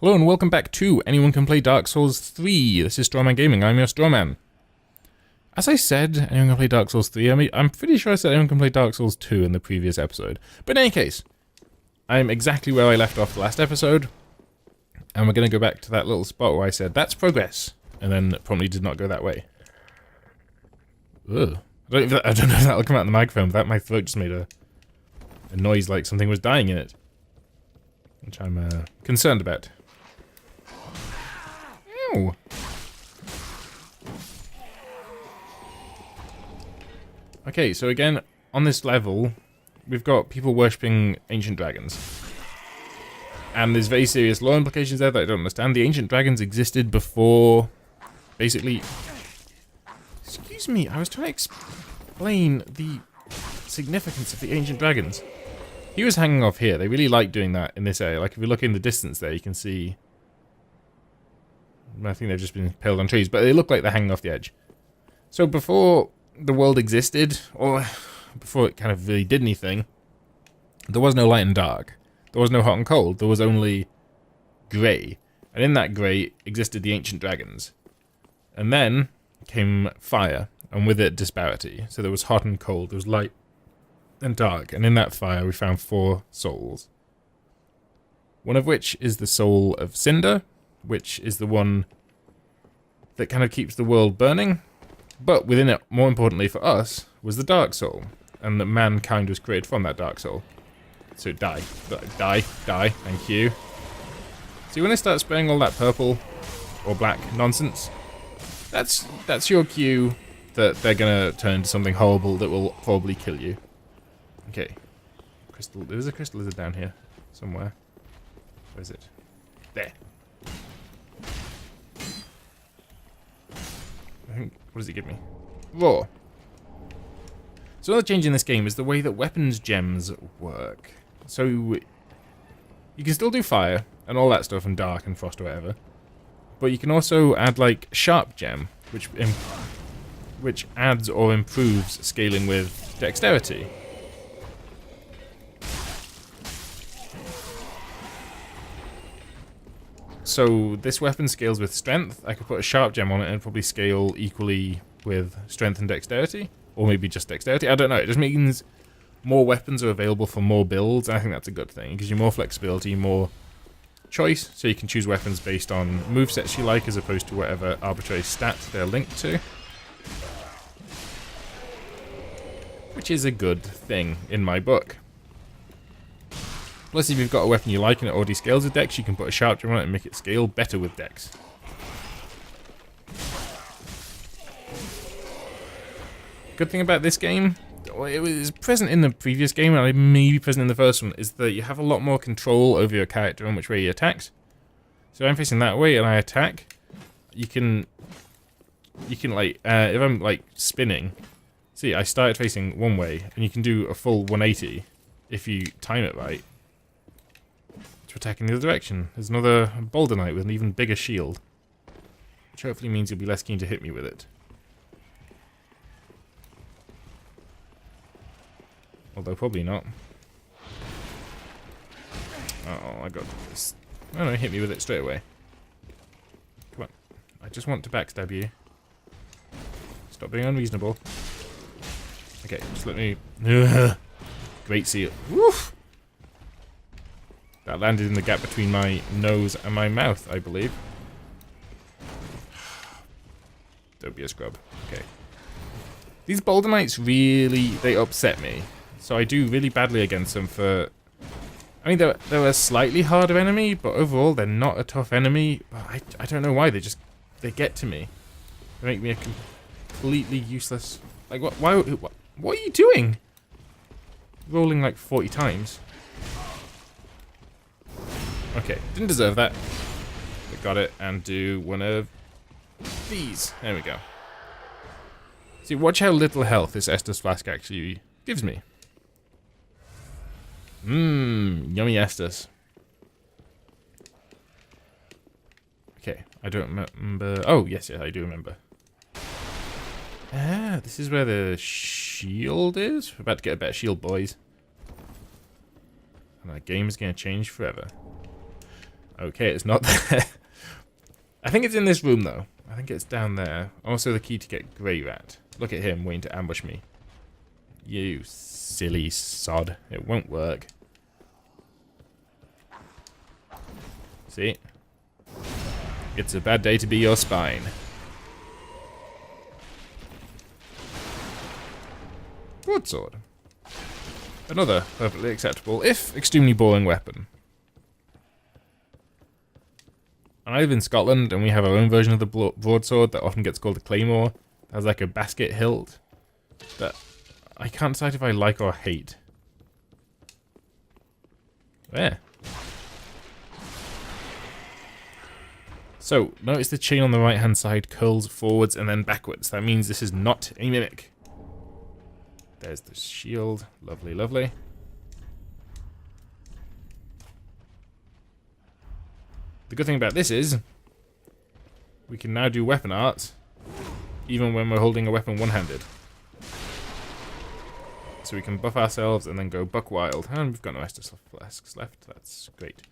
Hello and welcome back to Anyone Can Play Dark Souls 3. This is Strawman Gaming, I'm your Strawman. As I said, Anyone Can Play Dark Souls 3, I'm pretty sure I said Anyone Can Play Dark Souls 2 in the previous episode. But in any case, I'm exactly where I left off the last episode. And we're going to go back to that little spot where I said, that's progress. And then promptly did not go that way. Ugh. I don't know if that'll come out in the microphone, but my throat just made a noise like something was dying in it. Which I'm concerned about. Ow. Okay, so again, on this level, we've got people worshipping ancient dragons. And there's very serious law implications there that I don't understand. The ancient dragons existed before, basically... Excuse me, I was trying to explain the significance of the ancient dragons. He was hanging off here. They really like doing that in this area. Like, if you look in the distance there, you can see... I think they've just been impaled on trees, but they look like they're hanging off the edge. So before the world existed, or before it kind of really did anything, there was no light and dark. There was no hot and cold. There was only grey. And in that grey existed the ancient dragons. And then came fire, and with it disparity. So there was hot and cold, there was light and dark, and in that fire we found 4 souls. One of which is the soul of Cinder, which is the one that kind of keeps the world burning. But within it, more importantly for us, was the Dark Soul. And that mankind was created from that Dark Soul. So die. Die. Thank you. See, when I start spraying all that purple or black nonsense, that's your cue that they're gonna turn into something horrible that will probably kill you. Okay. Crystal. There's a crystal lizard down here somewhere. Where is it? There. I think, what does it give me? Raw. So another change in this game is the way that weapons gems work. So you can still do fire and all that stuff and dark and frost or whatever, but you can also add like sharp gem, which adds or improves scaling with dexterity. So this weapon scales with strength. I could put a sharp gem on it and probably scale equally with strength and dexterity. Or maybe just dexterity. I don't know. It just means more weapons are available for more builds. I think that's a good thing. It gives you more flexibility, more choice. So you can choose weapons based on movesets you like as opposed to whatever arbitrary stat they're linked to. Which is a good thing in my book. Plus, if you've got a weapon you like and it already scales with dex, you can put a sharp gem on it and make it scale better with dex. Good thing about this game, it was present in the previous game and maybe present in the first one, is that you have a lot more control over your character and which way he attacks. So if I'm facing that way and I attack, you can like, if I'm like spinning, see, I started facing one way and you can do a full 180 if you time it right. To attack in the other direction. There's another Boulder Knight with an even bigger shield. Which hopefully means you'll be less keen to hit me with it. Although probably not. Oh, I got this. Oh no, hit me with it straight away. Come on. I just want to backstab you. Stop being unreasonable. Okay, just let me... Great seal. Woof! That landed in the gap between my nose and my mouth, I believe. Don't be a scrub. Okay. These Boulder Knights really, they upset me. So I do really badly against them for... I mean, they're a slightly harder enemy, but overall they're not a tough enemy. I don't know why, they get to me. They make me a completely useless... Like, what are you doing? Rolling like 40 times. Okay, didn't deserve that. But got it, and do one of these. There we go. See, watch how little health this Estus flask actually gives me. Yummy Estus. Okay, I don't remember. Oh, yes, I do remember. Ah, this is where the shield is. We're about to get a better shield, boys. And that game is going to change forever. Okay, it's not there. I think it's in this room, though. I think it's down there. Also the key to get Grey Rat. Look at him waiting to ambush me. You silly sod. It won't work. See? It's a bad day to be your spine. Broadsword. Another perfectly acceptable, if extremely boring weapon. I live in Scotland, and we have our own version of the broadsword that often gets called a claymore. It has like a basket hilt that I can't decide if I like or hate. There. So, notice the chain on the right hand side curls forwards and then backwards. That means this is not a mimic. There's the shield. Lovely, lovely. The good thing about this is we can now do weapon arts even when we're holding a weapon one-handed. So we can buff ourselves and then go buck wild. And we've got no Estus flasks left. That's great.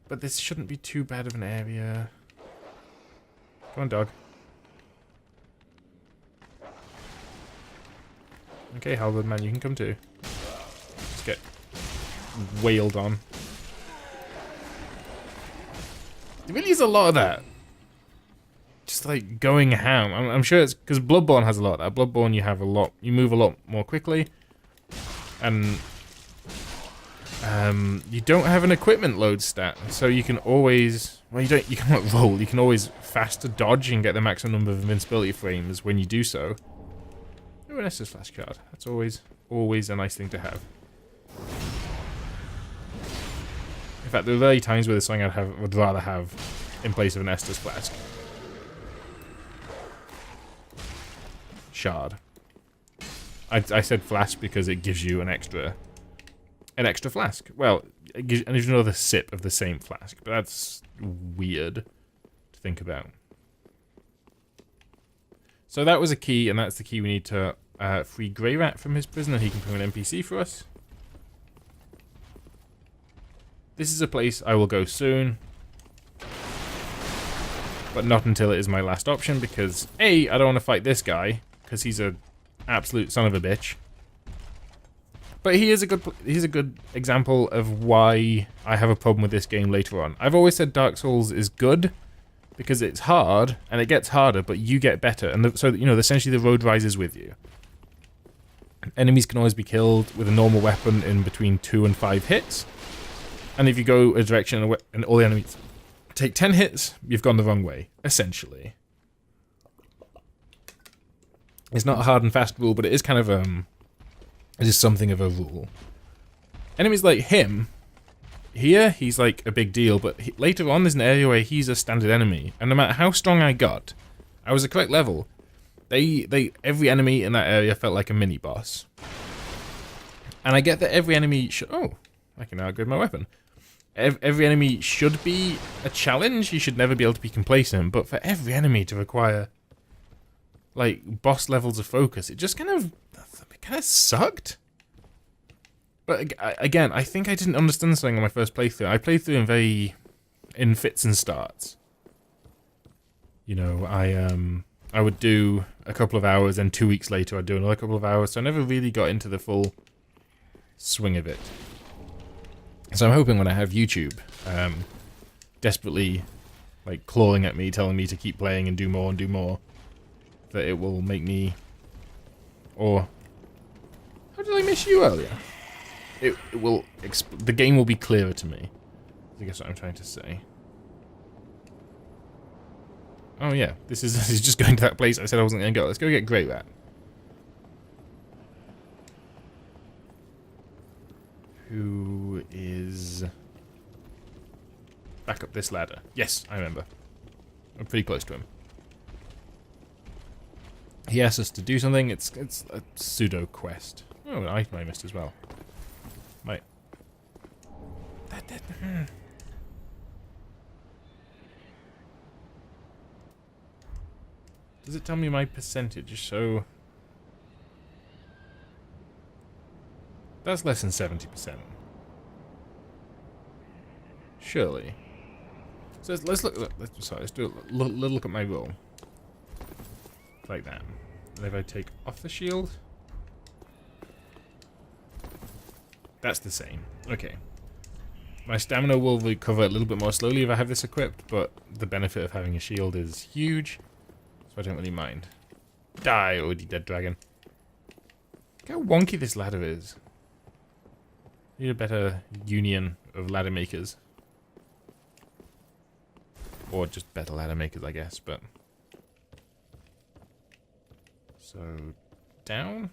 But this shouldn't be too bad of an area. Come on, dog. Okay, Halberd man, you can come too. Let's get wailed on. There really is a lot of that. Just like going ham. I'm sure it's because Bloodborne has a lot of that. Bloodborne, you have a lot. You move a lot more quickly, and you don't have an equipment load stat, so you can always. Well, you don't. You can't roll. You can always faster dodge and get the maximum number of invincibility frames when you do so. Oh, an Estus Flash card. That's always a nice thing to have. In fact, there are very times where there's something would rather have in place of an Estus Flask. Shard. I said flask because it gives you an extra flask. Well, it gives you another sip of the same flask, but that's weird to think about. So that was a key, and that's the key we need to free Grey Rat from his prison, and he can become an NPC for us. This is a place I will go soon, but not until it is my last option, because A, I don't want to fight this guy, because he's a absolute son of a bitch. But he's a good example of why I have a problem with this game later on. I've always said Dark Souls is good, because it's hard, and it gets harder, but you get better, and so, you know, essentially the road rises with you. Enemies can always be killed with a normal weapon in between 2 and 5 hits. And if you go a direction and all the enemies take 10 hits, you've gone the wrong way, essentially. It's not a hard and fast rule, but it is kind of it is something of a rule. Enemies like him, here he's like a big deal, but later on there's an area where he's a standard enemy, and no matter how strong I got, I was the correct level. Every enemy in that area felt like a mini boss. And I get that every enemy should. Oh, I can now upgrade my weapon. Every enemy should be a challenge. You should never be able to be complacent. But for every enemy to require, like, boss levels of focus, it just kind of sucked. But again, I think I didn't understand something on my first playthrough. I played through in fits and starts. You know, I would do a couple of hours, and 2 weeks later I'd do another couple of hours. So I never really got into the full swing of it. So I'm hoping when I have YouTube desperately like clawing at me, telling me to keep playing and do more, that it will make me... Or... How did I miss you earlier? It will... The game will be clearer to me. I guess what I'm trying to say. Oh yeah, this is just going to that place I said I wasn't going to go. Let's go get Grey Rat. Who is back up this ladder? Yes, I remember. I'm pretty close to him. He asks us to do something. It's a pseudo quest. Oh, I missed as well. Right. Does it tell me my percentage? So that's less than 70%. surely. So let's look. Let's do a little look at my roll. Like that. And if I take off the shield, that's the same. Okay. My stamina will recover a little bit more slowly if I have this equipped, but the benefit of having a shield is huge, so I don't really mind. Die, already dead dragon. Look how wonky this ladder is. Need a better union of ladder makers. Or just better ladder makers, I guess, but... So, down?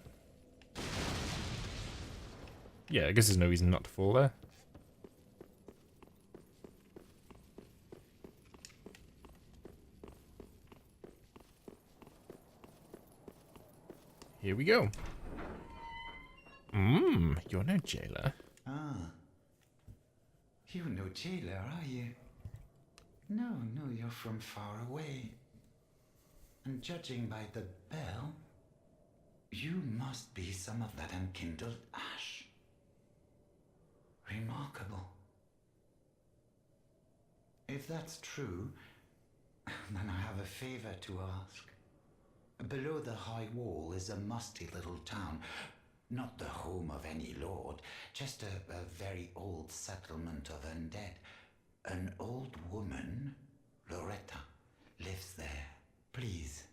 Yeah, I guess there's no reason not to fall there. Here we go. You're no jailer. Ah. You're no jailer, are you? No, you're from far away. And judging by the bell, you must be some of that unkindled ash. Remarkable. If that's true, then I have a favor to ask. Below the high wall is a musty little town. Not the home of any lord, just a very old settlement of undead. An old woman, Loretta, lives there. Please,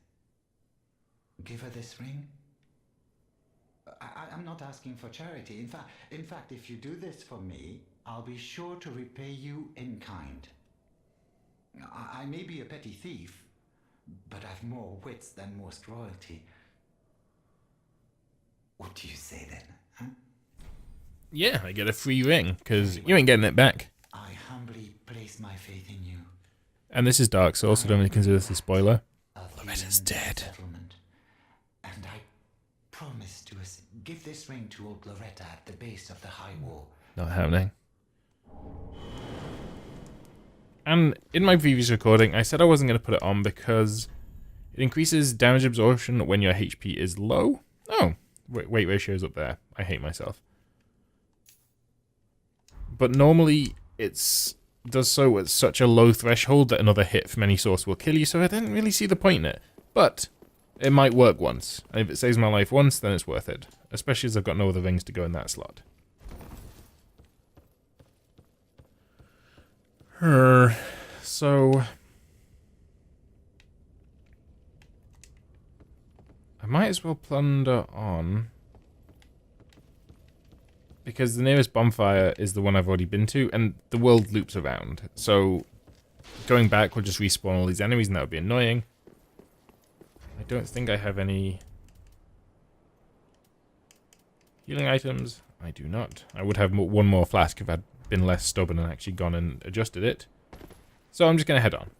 give her this ring. I'm not asking for charity. In fact, if you do this for me, I'll be sure to repay you in kind. I may be a petty thief, but I've more wits than most royalty. What do you say then, huh? Yeah, I get a free ring, because you ain't getting it back. I humbly place my faith in you. And this is Dark Souls, so don't really consider this a spoiler. Loretta's dead. And I promise to give this ring to old Loretta at the base of the high wall. Not happening. And in my previous recording, I said I wasn't going to put it on because it increases damage absorption when your HP is low. Oh, weight ratio's up there. I hate myself. But normally does so at such a low threshold that another hit from any source will kill you, so I didn't really see the point in it. But it might work once. And if it saves my life once, then it's worth it. Especially as I've got no other rings to go in that slot. So I might as well plunder on, because the nearest bonfire is the one I've already been to, and the world loops around. So going back will just respawn all these enemies, and that would be annoying. I don't think I have any healing items. I do not. I would have one more flask if I'd been less stubborn and actually gone and adjusted it. So I'm just going to head on.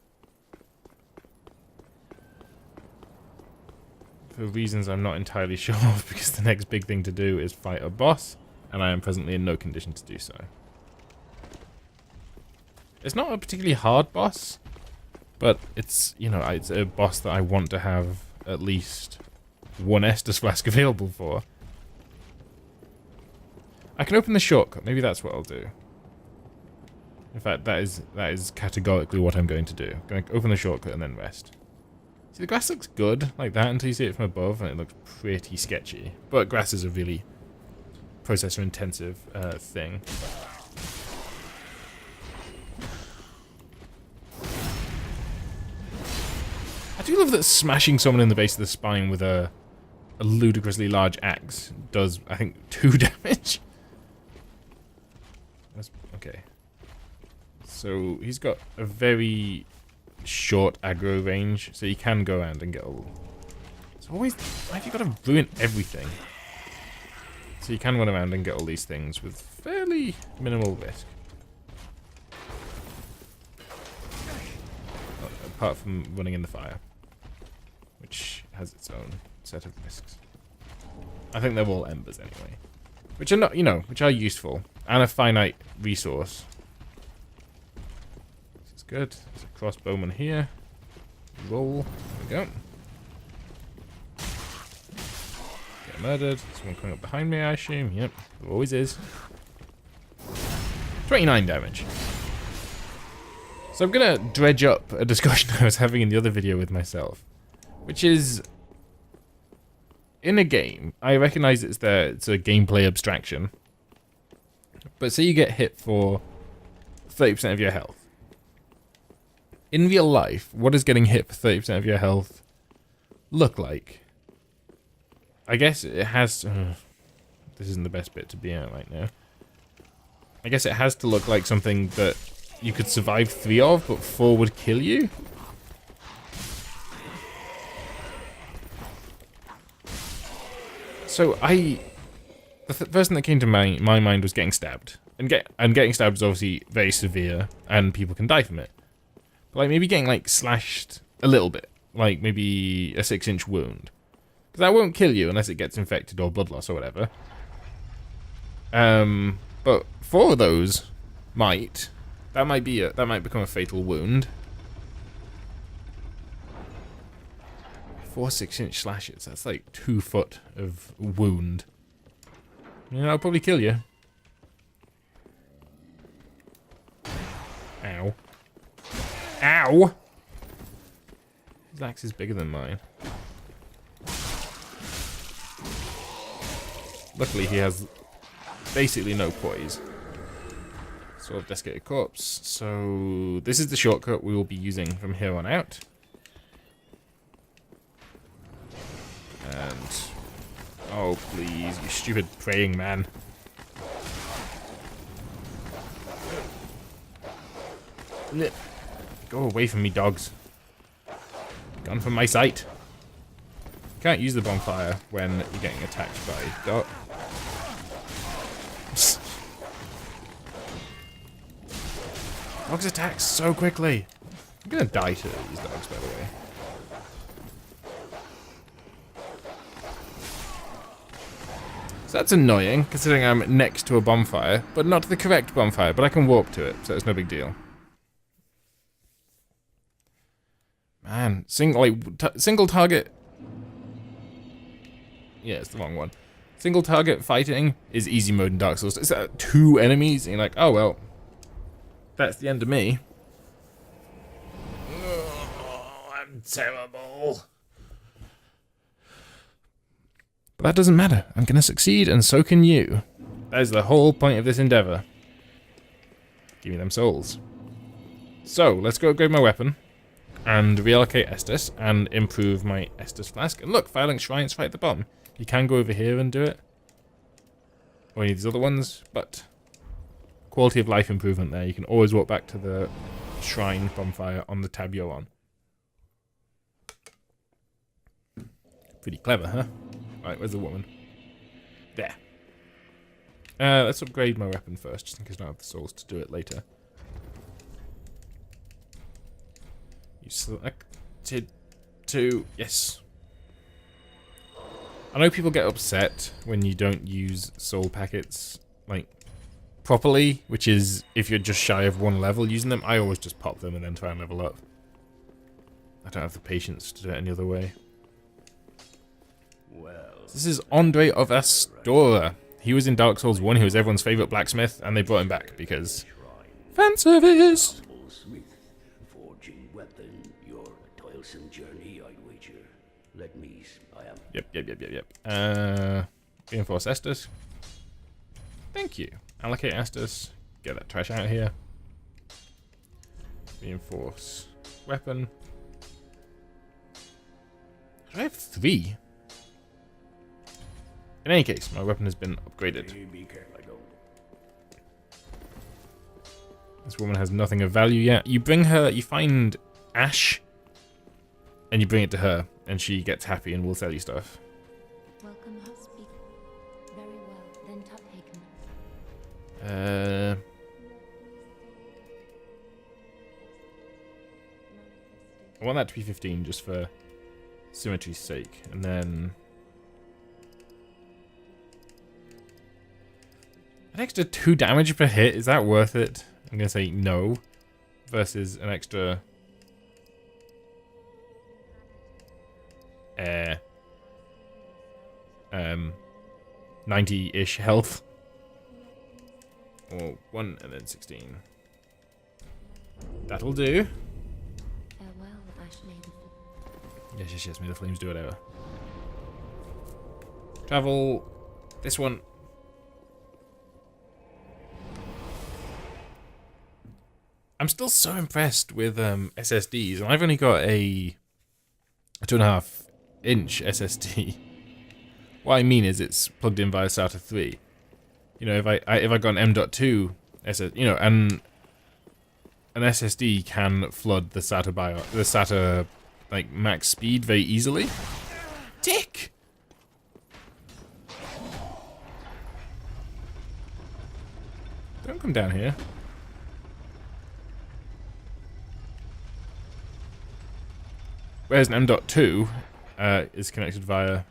For reasons I'm not entirely sure of, because the next big thing to do is fight a boss, and I am presently in no condition to do so. It's not a particularly hard boss, but it's, you know, it's a boss that I want to have at least one Estus flask available for. I can open the shortcut. Maybe that's what I'll do. In fact, that is categorically what I'm going to do. I'm going to open the shortcut and then rest. See, the grass looks good like that until you see it from above, and it looks pretty sketchy. But grass is a really processor-intensive thing. I do love that smashing someone in the base of the spine with a ludicrously large axe does, I think, 2 damage. That's, okay. So he's got a very short aggro range, so you can go around and get all... It's always... Why have you got to ruin everything? So you can run around and get all these things with fairly minimal risk. Apart from running in the fire, which has its own set of risks. I think they're all embers anyway, which are not, you know, which are useful and a finite resource. This is good. There's a crossbowman here. Roll. There we go. Get murdered. Someone coming up behind me, I assume. Yep, there always is. 29 damage. So I'm gonna dredge up a discussion I was having in the other video with myself, which is, in a game, I recognize it's a gameplay abstraction, but say you get hit for 30% of your health. In real life, what does getting hit for 30% of your health look like? I guess it has... this isn't the best bit to be at right now. I guess it has to look like something that you could survive 3 of, but 4 would kill you? So the first thing that came to my mind was getting stabbed. And getting stabbed is obviously very severe, and people can die from it. But like maybe getting like slashed a little bit, like maybe a 6-inch wound. Because that won't kill you unless it gets infected or blood loss or whatever. But 4 of those might. That might become a fatal wound. 4 6-inch slashes. That's like 2 foot of wound. Yeah, that'll probably kill you. Ow. Ow! His axe is bigger than mine. Luckily he has basically no poise. Sort of desiccated corpse. So this is the shortcut we will be using from here on out. And oh please, you stupid praying man. Go away from me, dogs. Gone from my sight. You can't use the bonfire when you're getting attacked by dogs. Dogs attack so quickly. I'm gonna die to these dogs, by the way. So that's annoying, considering I'm next to a bonfire, but not the correct bonfire, but I can warp to it, so it's no big deal. Man, single target... Yeah, it's the wrong one. Single target fighting is easy mode in Dark Souls. It's 2 enemies, and you're like, oh well, that's the end of me. Oh, I'm terrible. But that doesn't matter. I'm gonna succeed, and so can you. That is the whole point of this endeavor. Give me them souls. So, let's go upgrade my weapon, and reallocate Estus, and improve my Estus flask. And look, Firelink Shrine's right at the bottom. You can go over here and do it. Or any of these other ones, but quality of life improvement there. You can always walk back to the shrine bonfire on the tab you're on. Pretty clever, huh? Right, where's the woman? There. Let's upgrade my weapon first, just in case I don't have the souls to do it later. You selected to... Yes. I know people get upset when you don't use soul packets, like, properly, which is if you're just shy of 1 level using them. I always just pop them and then try and level up. I don't have the patience to do it any other way. Well, This is Andre of Astora. He was in Dark Souls 1, he was everyone's favourite blacksmith, and they brought him back because... fan service! Smith, forging weapon, your toilsome journey, I'd wager. Let me, I am... Yep. Reinforce Estus. Thank you. Allocate Estus. Get that trash out of here. Reinforce weapon. I have 3. In any case, my weapon has been upgraded. Be careful, I don't. This woman has nothing of value yet. You bring her, you find ash, and you bring it to her, and she gets happy and will sell you stuff. Welcome, host speak. Very well, then top taken. I want that to be 15 just for symmetry's sake, and then an extra 2 damage per hit, is that worth it? I'm gonna say no, versus an extra 90-ish health. Or 1 and then 16. That'll do. Farewell, Ash Maiden. Yes, may the flames do whatever. Travel. This one. I'm still so impressed with SSDs, and I've only got a 2.5-inch SSD. What I mean is it's plugged in via SATA 3. You know, if I got an M.2 SSD, you know, and an SSD can flood the SATA like max speed very easily. Dick. Don't come down here. Whereas an M.2 is connected via,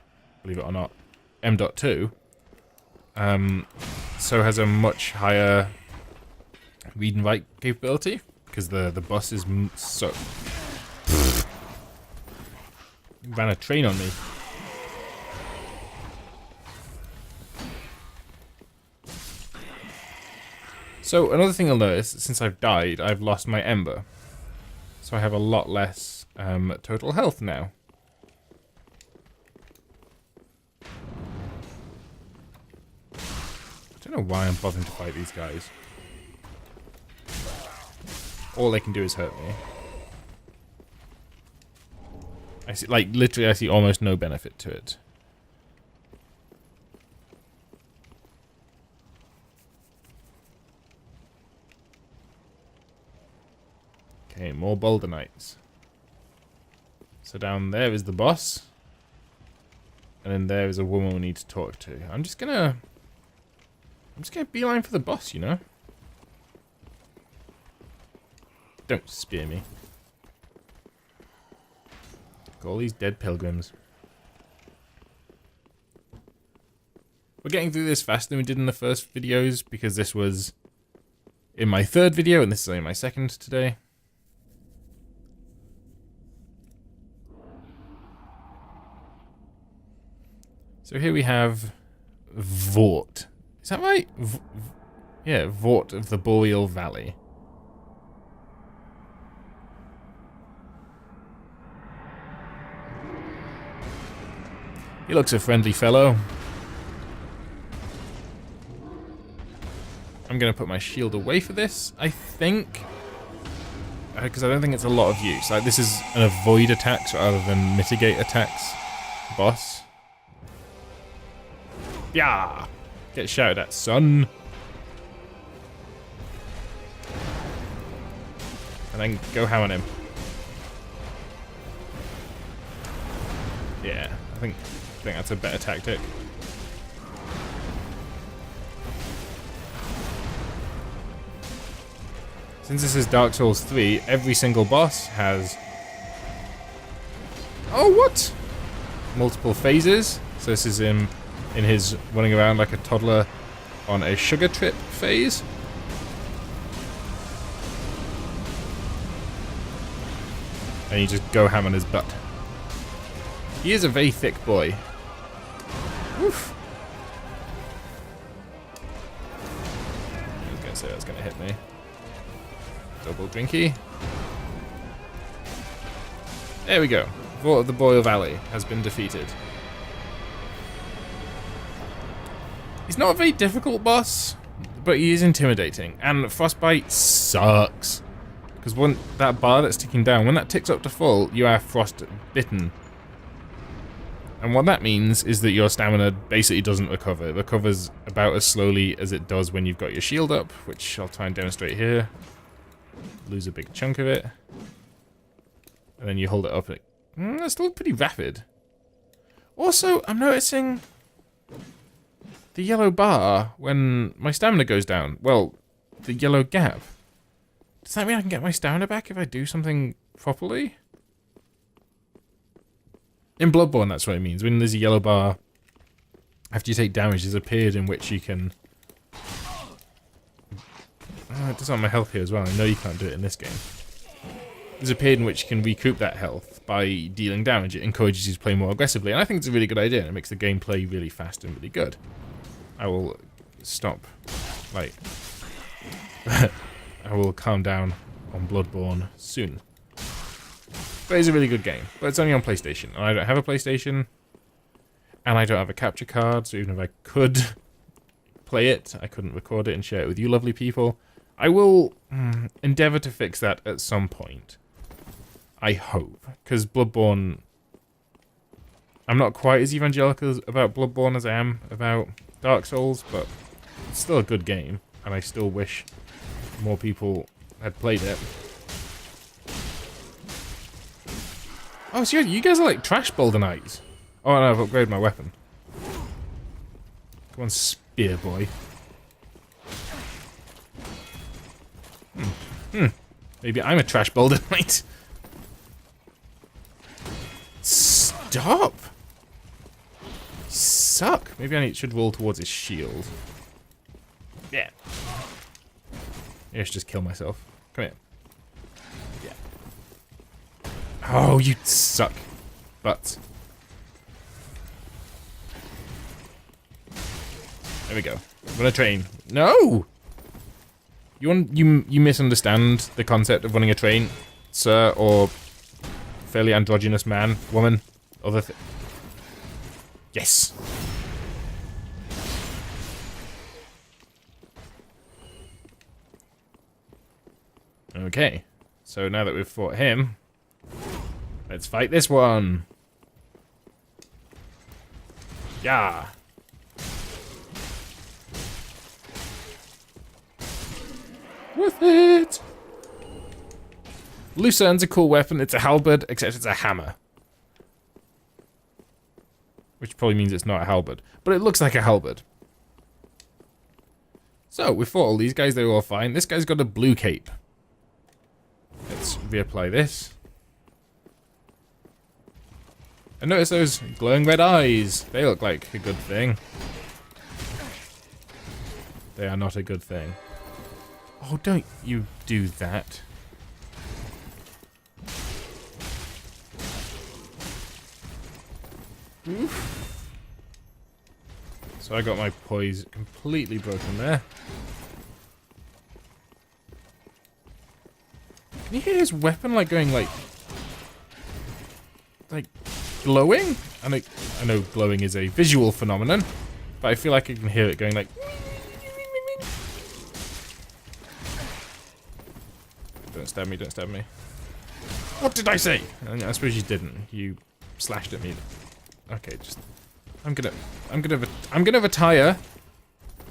believe it or not, M.2, so has a much higher read and write capability because the bus is so. Ran a train on me. So another thing I'll notice, since I've died, I've lost my ember, so I have a lot less total health now. I don't know why I'm bothering to fight these guys. All they can do is hurt me. I see, like, literally I see almost no benefit to it. Okay, more Boulder Knights. So down there is the boss. And then there is a woman we need to talk to. I'm just gonna beeline for the boss, you know? Don't spear me. Got all these dead pilgrims. We're getting through this faster than we did in the first videos because this was in my third video and this is only my second today. So here we have Vort. Is that right? Yeah, Vort of the Boreal Valley. He looks a friendly fellow. I'm going to put my shield away for this, I think. Because I don't think it's a lot of use. Like, this is an avoid attacks rather than mitigate attacks boss. Yeah! Get shouted at, son. And then go ham on him. Yeah, I think that's a better tactic. Since this is Dark Souls 3, every single boss has... Oh, what? Multiple phases. So this is him in his running around like a toddler on a sugar trip phase. And you just go ham on his butt. He is a very thick boy. Oof. I was gonna say that's gonna hit me. Double drinky. There we go. Vort of the Boreal Valley has been defeated. He's not a very difficult boss, but he is intimidating. And Frostbite sucks. Because when that bar that's ticking down, when that ticks up to full, you are frostbitten. And what that means is that your stamina basically doesn't recover. It recovers about as slowly as it does when you've got your shield up, which I'll try and demonstrate here. Lose a big chunk of it. And then you hold it up. And it's still pretty rapid. Also, I'm noticing the yellow bar when my stamina goes down. Well, the yellow gap. Does that mean I can get my stamina back if I do something properly? In Bloodborne, that's what it means. When there's a yellow bar, after you take damage, there's a period in which you can... Oh, it does on my health here as well. I know you can't do it in this game. There's a period in which you can recoup that health by dealing damage. It encourages you to play more aggressively, and I think it's a really good idea. It makes the gameplay really fast and really good. I will stop, like... I will calm down on Bloodborne soon. But it's a really good game. But it's only on PlayStation. And I don't have a PlayStation. And I don't have a capture card. So even if I could play it, I couldn't record it and share it with you lovely people. I will endeavour to fix that at some point. I hope. Because Bloodborne... I'm not quite as evangelical about Bloodborne as I am about Dark Souls. But it's still a good game. And I still wish more people had played it. Oh, so you guys are like trash boulder knights. Oh, no, I've upgraded my weapon. Come on, spear boy. Maybe I'm a trash boulder knight. Stop! You suck. Maybe I should roll towards his shield. Yeah. Maybe I should just kill myself. Come here. Yeah. Oh, you suck. But... there we go. I'm gonna train. No! You misunderstand the concept of running a train, sir, or fairly androgynous man, woman, other thing. Yes! Okay. So now that we've fought him, let's fight this one. Yeah. Worth it! Lucern's a cool weapon. It's a halberd, except it's a hammer. Which probably means it's not a halberd. But it looks like a halberd. So, we fought all these guys. They were all fine. This guy's got a blue cape. Let's reapply this. And notice those glowing red eyes. They look like a good thing. They are not a good thing. Oh, don't you do that. Oof. So I got my poise completely broken there. Can you hear his weapon like going like glowing? And I know glowing is a visual phenomenon, but I feel like I can hear it going like... Don't stab me, don't stab me. What did I say? I suppose you didn't. You slashed at me. Okay, just... I'm gonna retire.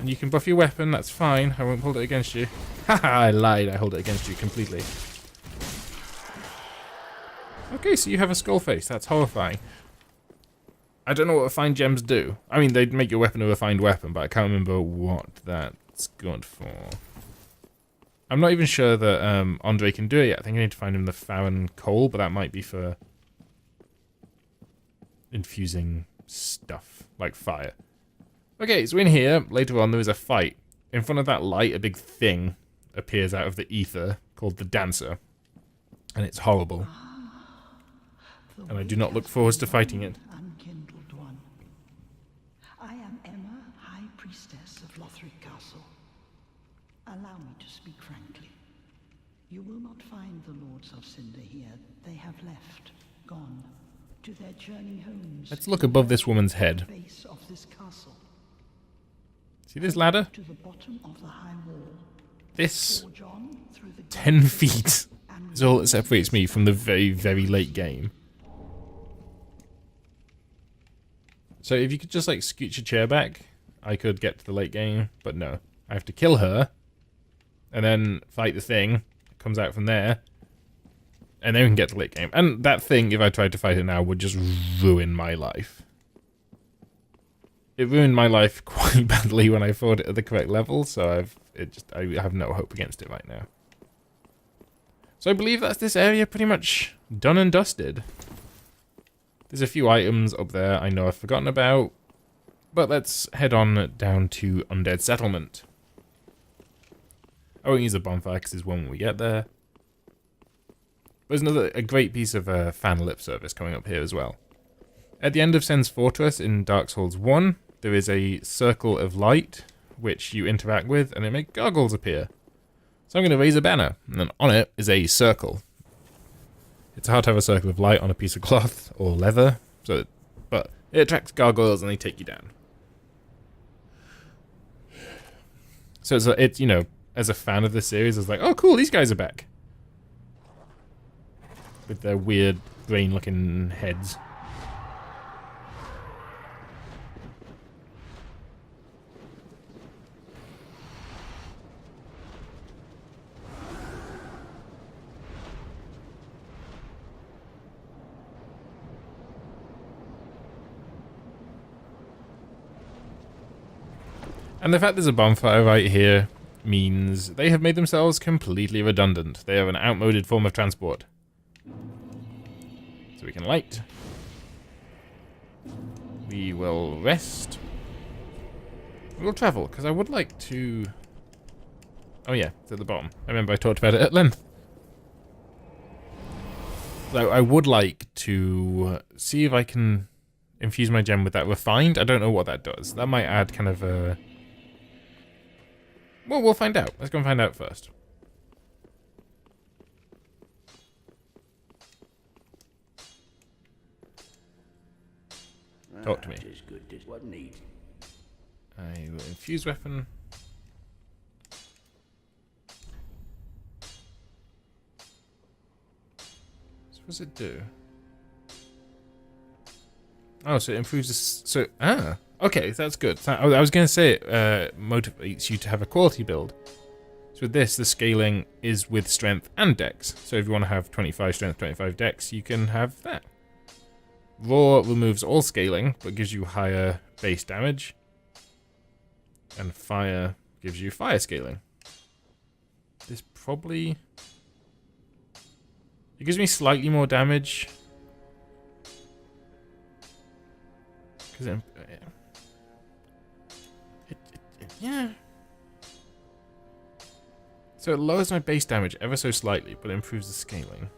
And you can buff your weapon, that's fine. I won't hold it against you. Haha, I lied. I hold it against you completely. Okay, so you have a skull face. That's horrifying. I don't know what refined gems do. I mean, they'd make your weapon a refined weapon, but I can't remember what that's good for. I'm not even sure that Andre can do it yet. I think I need to find him the Farron coal, but that might be for infusing stuff, like fire. Okay, so in here, later on, there is a fight. In front of that light, a big thing appears out of the ether called the Dancer. And it's horrible. And I do not look forward to fighting it. Unkindled one. I am Emma, High Priestess of Lothric Castle. Allow me to speak frankly. You will not find the Lords of Cinder here. They have left, gone, to their journey homes. Let's look above this woman's head. Base of this castle. See this ladder? To the bottom of the high wall. This Forge on through the 10 feet is all that separates me from the very, very late game. So if you could just like scoot your chair back, I could get to the late game, but no. I have to kill her, and then fight the thing that comes out from there, and then we can get to the late game. And that thing, if I tried to fight it now, would just ruin my life. It ruined my life quite badly when I fought it at the correct level, so I have no hope against it right now. So I believe that's this area pretty much done and dusted. There's a few items up there I know I've forgotten about, but let's head on down to Undead Settlement. I won't use a bonfire because there's one when we get there. There's a great piece of fan lip service coming up here as well. At the end of Sen's Fortress in Dark Souls 1, there is a circle of light which you interact with and it makes gargoyles appear. So I'm going to raise a banner, and then on it is a circle. It's hard to have a circle of light on a piece of cloth or leather, but it attracts gargoyles and they take you down. So it's you know, as a fan of the series, I was like, oh cool, these guys are back. With their weird brain-looking heads. And the fact there's a bonfire right here means they have made themselves completely redundant. They are an outmoded form of transport. So we can light. We will rest. We'll travel, because I would like to... Oh yeah, it's at the bottom. I remember I talked about it at length. So I would like to see if I can infuse my gem with that refined. I don't know what that does. That might add kind of a... Well, we'll find out. Let's go and find out first. Talk to me. What need? I will infuse weapon. So what does it do? Oh, so it improves this. So, okay, that's good. I was going to say it motivates you to have a quality build. So with this, the scaling is with strength and dex. So if you want to have 25 strength, 25 dex, you can have that. Raw removes all scaling, but gives you higher base damage. And fire gives you fire scaling. This probably... It gives me slightly more damage. Because yeah. So it lowers my base damage ever so slightly, but it improves the scaling.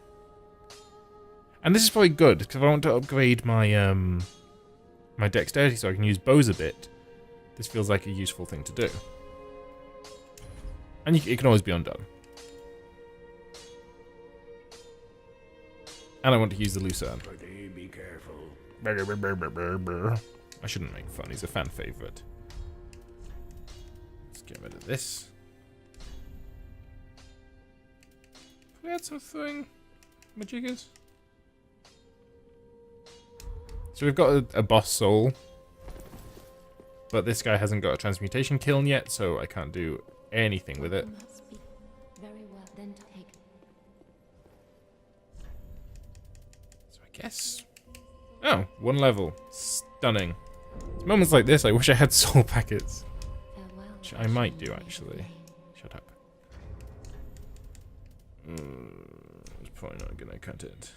And this is probably good, because if I want to upgrade my my dexterity so I can use bows a bit, this feels like a useful thing to do. And it can always be undone. And I want to use the lucerne. Be careful. I shouldn't make fun, he's a fan favourite. Let's get rid of this. Can we add some throwing majiggers? So we've got a boss soul. But this guy hasn't got a transmutation kiln yet, so I can't do anything with it. Very well, then take. So I guess... Oh, 1 level. Stunning. It's moments like this, I wish I had soul packets. Farewell, Which I might do, actually. Shut up. It's probably not gonna cut it.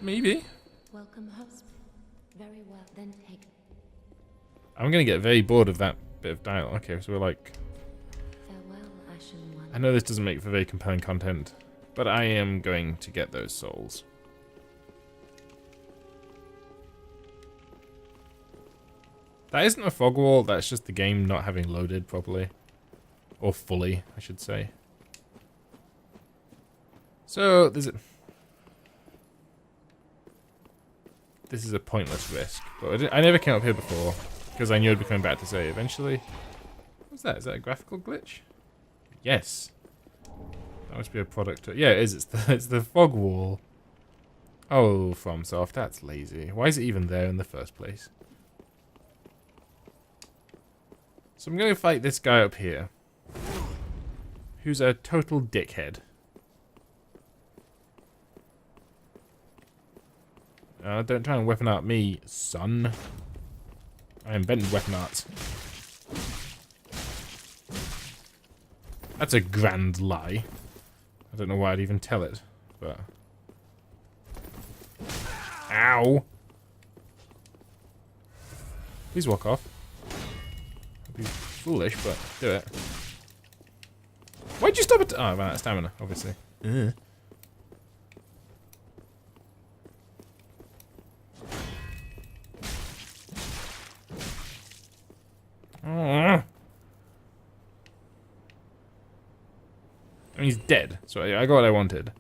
Maybe. Welcome, host. Very well, then take. I'm gonna get very bored of that bit of dialogue. Okay, so we're like... Farewell, Ashen One. I know this doesn't make for very compelling content, but I am going to get those souls. That isn't a fog wall, that's just the game not having loaded properly. Or fully, I should say. So, there's a... This is a pointless risk, but I never came up here before, because I knew I'd be coming back to say eventually. What's that? Is that a graphical glitch? Yes. That must be a product. Yeah, it is. It's the fog wall. Oh, FromSoft, that's lazy. Why is it even there in the first place? So I'm going to fight this guy up here, who's a total dickhead. Don't try and weapon art me, son. I invented weapon arts. That's a grand lie. I don't know why I'd even tell it, but... Ow! Please walk off. It'd be foolish, but do it. Why'd you stop it? Oh, I ran out of stamina, obviously. mean, he's dead, so I got what I wanted.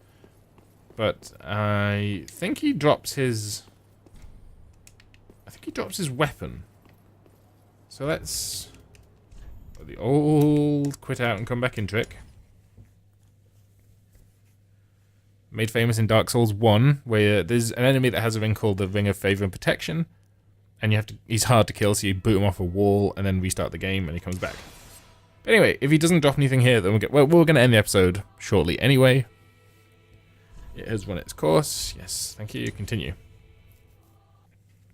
But I think he drops his... I think he drops his weapon. So let's... the old quit out and come back in trick. Made famous in Dark Souls 1, where there's an enemy that has a ring called the Ring of Favor and Protection. And you have to... he's hard to kill, so you boot him off a wall and then restart the game and he comes back. But anyway, if he doesn't drop anything here, then we'll get... well, we're going to end the episode shortly anyway. It has run its course. Yes, thank you. Continue.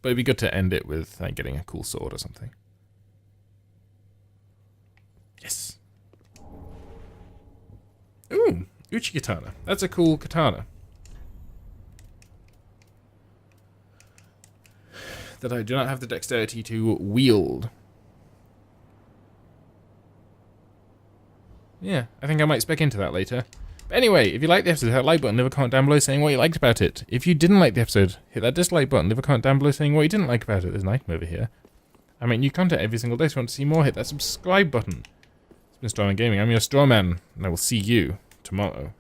But it'd be good to end it with like, getting a cool sword or something. Yes. Ooh, Uchi Katana. That's a cool katana. That I do not have the dexterity to wield. Yeah, I think I might spec into that later. But anyway, if you liked the episode, hit that like button, leave a comment down below saying what you liked about it. If you didn't like the episode, hit that dislike button, leave a comment down below saying what you didn't like about it. There's an item over here. I make new content every single day, so if you want to see more, hit that subscribe button. It's been Strawman Gaming. I'm your Strawman, and I will see you tomorrow.